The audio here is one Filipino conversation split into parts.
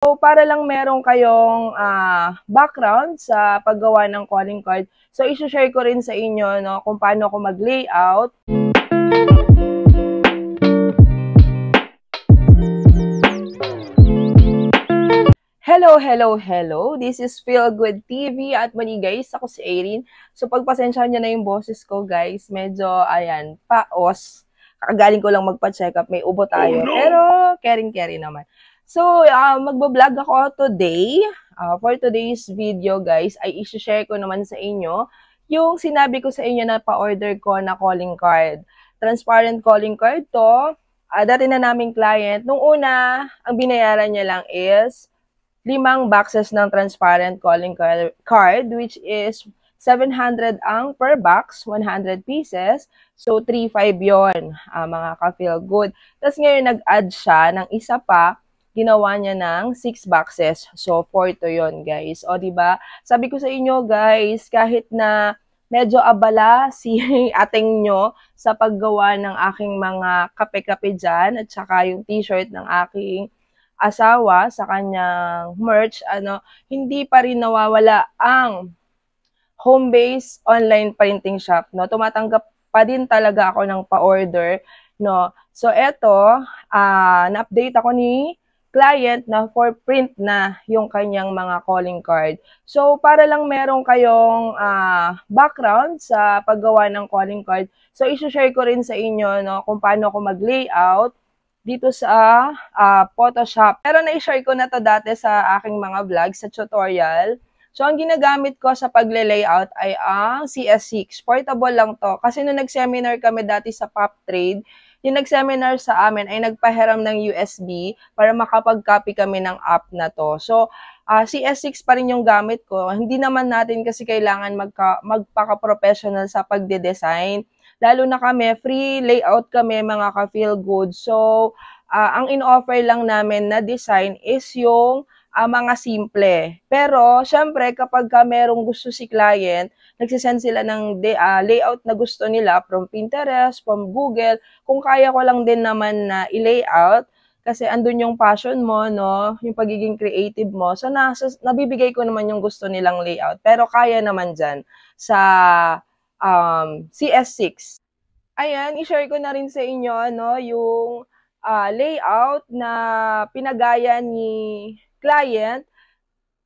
So, para lang meron kayong background sa paggawa ng calling card, so isi-share ko rin sa inyo no, kung paano ako mag-layout. Hello! This is Feel Good TV at mali guys, ako si Erin. So, pagpasensyahan nyo na yung boses ko guys, medyo, ayan, paos. Kakagaling ko lang magpa-check up, may ubo tayo. Pero, caring naman. So, magbablog ako today. For today's video guys, ay isi-share ko naman sa inyo yung sinabi ko sa inyo na pa-order ko na calling card. Transparent calling card to. Dati na naming client. Nung una, ang binayaran niya lang is 5 boxes ng transparent calling card, which is 700 ang per box, 100 pieces. So, 3,500 yon mga ka-feel good. Tapos ngayon, nag-add siya ng isa pa, ginawa niya ng 6 boxes. So, 4 to yon guys. O, diba? Sabi ko sa inyo, guys, kahit na medyo abala si ating nyo sa paggawa ng aking mga kape-kape dyan at saka yung t-shirt ng aking asawa sa kanyang merch, hindi pa rin nawawala ang home-based online printing shop, no? Tumatanggap pa din talaga ako ng pa-order, no? So, eto, na-update ako ni client na for print na yung kanyang mga calling card. So, para lang meron kayong background sa paggawa ng calling card, so, isi-share ko rin sa inyo, no, kung paano ako mag-layout dito sa Photoshop. Pero na-share ko na to dati sa aking mga vlog, sa tutorial. So, ang ginagamit ko sa pagle-layout ay ang CS6. Portable lang to. Kasi nung nag-seminar kami dati sa Pop Trade, yung nag-seminar sa amin ay nagpahiram ng USB para makapag-copy kami ng app na to. So, CS6 pa rin yung gamit ko. Hindi naman natin kasi kailangan magpaka-professional sa pagde-design. Lalo na kami, free layout kami mga ka-feel good. So, ang in-offer lang namin na design is yung mga simple. Pero, syempre, kapag merong gusto si client, nagsisend sila ng layout na gusto nila from Pinterest, from Google. Kung kaya ko lang din naman na i-layout, kasi andun yung passion mo, no? Yung pagiging creative mo. So, nabibigay ko naman yung gusto nilang layout. Pero kaya naman dyan sa CS6. Ayan, i-share ko na rin sa inyo yung layout na pinagaya ni client.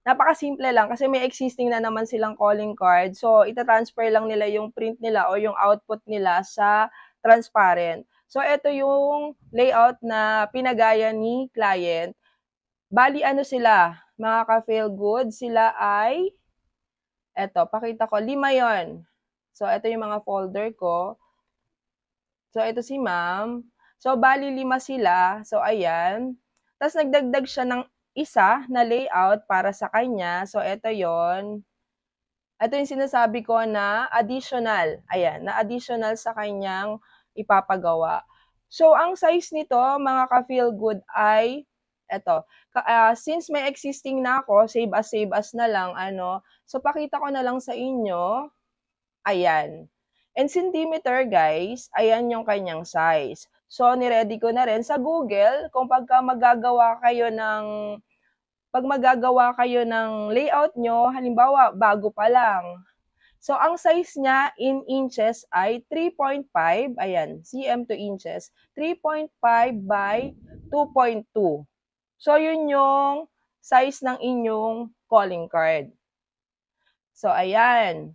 Napakasimple lang kasi may existing na naman silang calling card. So, ita-transfer lang nila yung print nila o yung output nila sa transparent. So, ito yung layout na pinagaya ni client. Bali, sila, mga ka-feel good, sila ay, pakita ko, 5 yon. So, ito yung mga folder ko. So, ito si ma'am. So, bali 5 sila. So, ayan. Tapos, nagdagdag siya ng isa na layout para sa kanya. So, ito yon. Ito yung sinasabi ko na additional. Ayan, na additional sa kanyang ipapagawa. So, ang size nito, mga ka-feel good, ay eto. Since may existing na ako, save as na lang, so, pakita ko na lang sa inyo. Ayan. And centimeter, guys, ayan yung kanyang size. So, niready ko na rin sa Google kung pag magagawa kayo ng layout nyo, halimbawa, bago pa lang. So, ang size niya in inches ay 3.5, ayan, cm to inches, 3.5 by 2.2. So, yun yung size ng inyong calling card. So, ayan.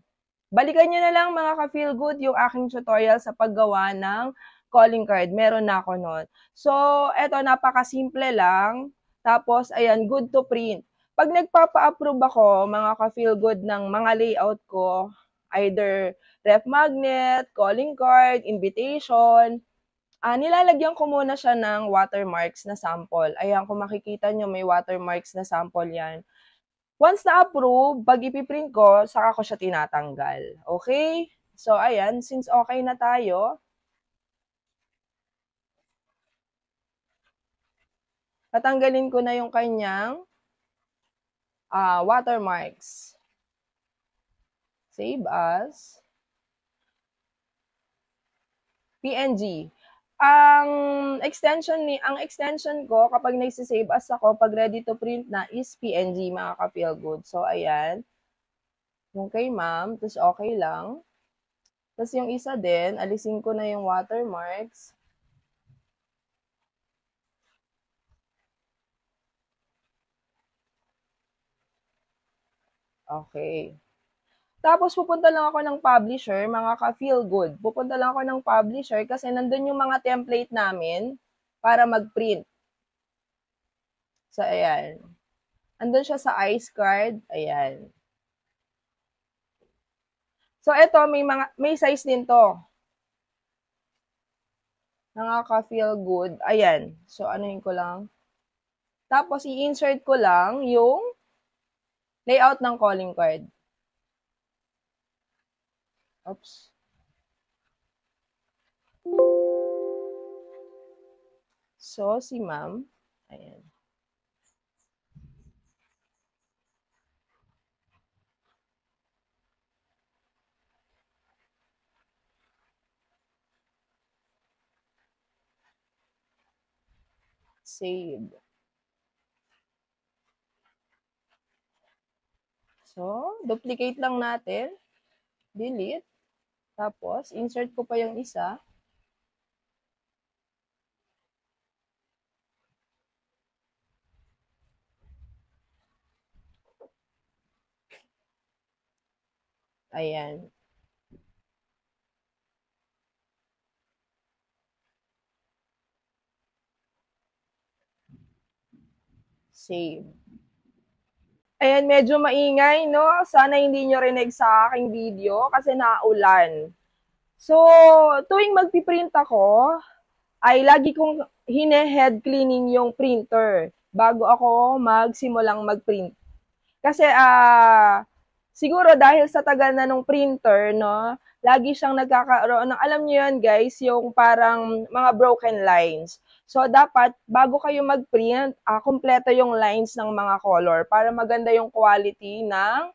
Balikan nyo na lang mga ka-feel good yung aking tutorial sa paggawa ng calling card. Meron na ako nun. So, eto, napakasimple lang. Tapos, ayan, good to print. Pag nagpapa-approve ako, mga ka-feel good ng mga layout ko, either ref magnet, calling card, invitation, nilalagyan ko muna siya ng watermarks na sample. Ayan, kung makikita nyo, may watermarks na sample yan. Once na-approve, pag ipiprint ko, saka ko siya tinatanggal. Okay? So, ayan, since okay na tayo, tatanggalin ko na yung kanyang watermarks. Save as PNG. Ang extension ko kapag nagsisave as ako, pag ready to print na is PNG, mga ka-feel good. So, ayan. Yung kay ma'am, tapos okay lang. Tapos yung isa din, alisin ko na yung watermarks. Okay. Tapos pupunta lang ako ng publisher, mga ka-feel good. Pupunta lang ako ng publisher kasi nandun yung mga template namin para mag-print. So, ayan. Andun siya sa ice card. Ayan. So, ito, may size din to. Nakaka-feel good. Ayan. So, anuhin ko lang. Tapos, i-insert ko lang yung layout ng calling card. Oops. So, si ma'am. Ayan. Save. So, duplicate lang natin. Delete. Tapos, insert ko pa yung isa. Ayan. Save. Ayan, medyo maingay, no? Sana hindi nyo rinig sa aking video kasi naulan. So, tuwing magpiprint ako, ay lagi kong hine-head cleaning yung printer bago ako magsimulang magprint. Kasi siguro dahil sa tagal na nung printer, no, lagi siyang nagkakaroon ng, alam niyo yun guys, yung parang mga broken lines. So, dapat, bago kayo mag-print, kumpleto yung lines ng mga color para maganda yung quality ng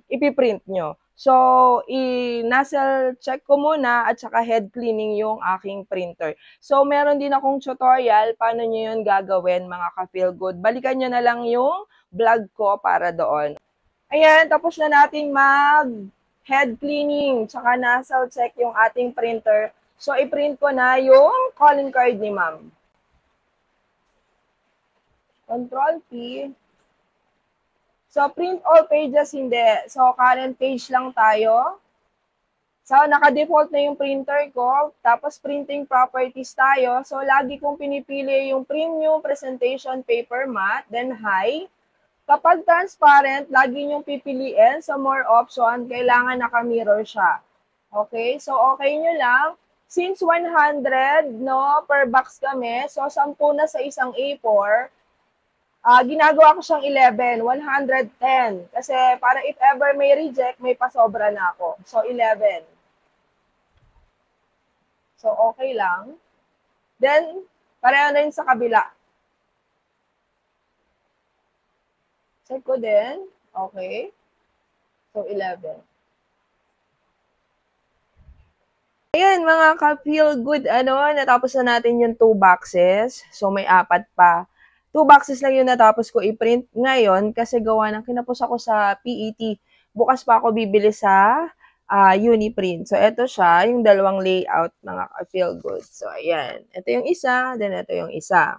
ipiprint nyo. So, i-nozzle check ko muna at saka head cleaning yung aking printer. So, meron din akong tutorial paano nyo yun gagawin, mga ka-feel good. Balikan nyo na lang yung vlog ko para doon. Ayan, tapos na natin mag-head cleaning tsaka nozzle check yung ating printer. So, i-print ko na yung calling card ni ma'am. Control P. So, print all pages, hindi. So, current page lang tayo. So, naka-default na yung printer ko. Tapos, printing properties tayo. So, lagi kong pinipili yung premium presentation paper matte, then high. Kapag transparent, lagi nyong pipiliin sa more option, kailangan naka-mirror siya. Okay? So, okay nyo lang. Since 100, no, per box kami, so 10 na sa isang A4, ginagawa ko siyang 11, 110. Kasi para if ever may reject, may pasobra na ako. So, 11. So, okay lang. Then, pareho na yun sa kabila. Check ko din. Okay. So, 11. Ayan, mga ka-feel good, natapos na natin yung 2 boxes. So, may 4 pa. 2 boxes lang yung natapos ko i-print ngayon kasi gawa ng kinapos ako sa PET. Bukas pa ako bibili sa Uniprint. So, ito siya, yung dalawang layout, mga ka-feel good. So, ayan. Ito yung isa, then ito yung isa.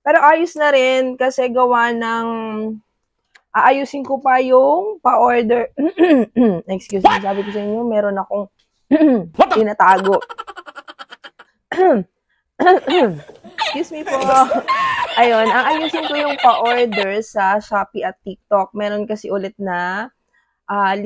Pero ayos na rin kasi gawa ng aayusin ko pa yung pa-order. Excuse me, sabi ko sa inyo, meron akong tinatago. Excuse me po. Ayun, aayusin ko yung pa-order sa Shopee at TikTok. Meron kasi ulit na 5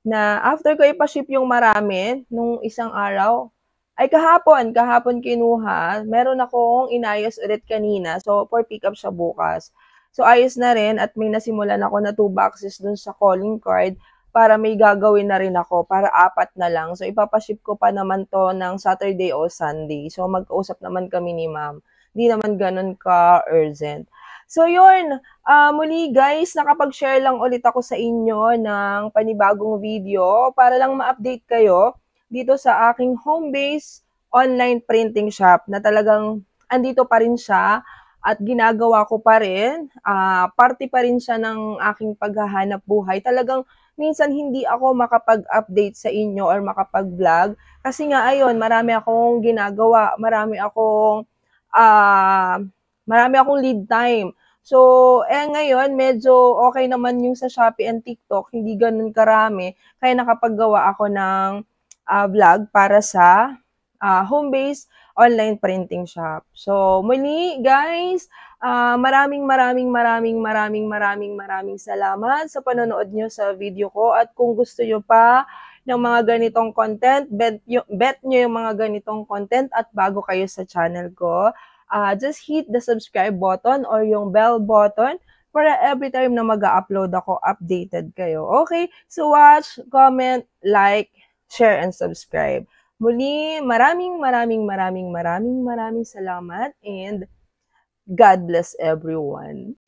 na after ko ipa-ship yung marami nung isang araw, ay kahapon kinuha. Meron akong inayos ulit kanina. So, for pick up siya bukas. So, ayos na rin at may nasimulan ako na 2 boxes dun sa calling card para may gagawin na rin ako, para 4 na lang. So, ipapaship ko pa naman to ng Saturday o Sunday. So, mag-usap naman kami ni ma'am. Hindi naman ganun ka-urgent. So, yun. Muli guys, nakapag-share lang ulit ako sa inyo ng panibagong video para lang ma-update kayo dito sa aking home base online printing shop na talagang andito pa rin siya at ginagawa ko pa rin. Parte pa rin siya ng aking paghahanap buhay. Talagang minsan hindi ako makapag-update sa inyo or makapag-vlog kasi nga ayun, marami akong ginagawa, ah, marami akong lead time. So, ngayon, medyo okay naman yung sa Shopee and TikTok, hindi ganun karami. Kaya nakapaggawa ako ng vlog para sa home-based online printing shop. So, muli, guys, maraming salamat sa panonood nyo sa video ko. At kung gusto nyo pa ng mga ganitong content, bet nyo yung mga ganitong content at bago kayo sa channel ko, just hit the subscribe button or yung bell button para every time na mag-upload ako, updated kayo. Okay? So watch, comment, like, share, and subscribe. Muli, maraming salamat and God bless everyone.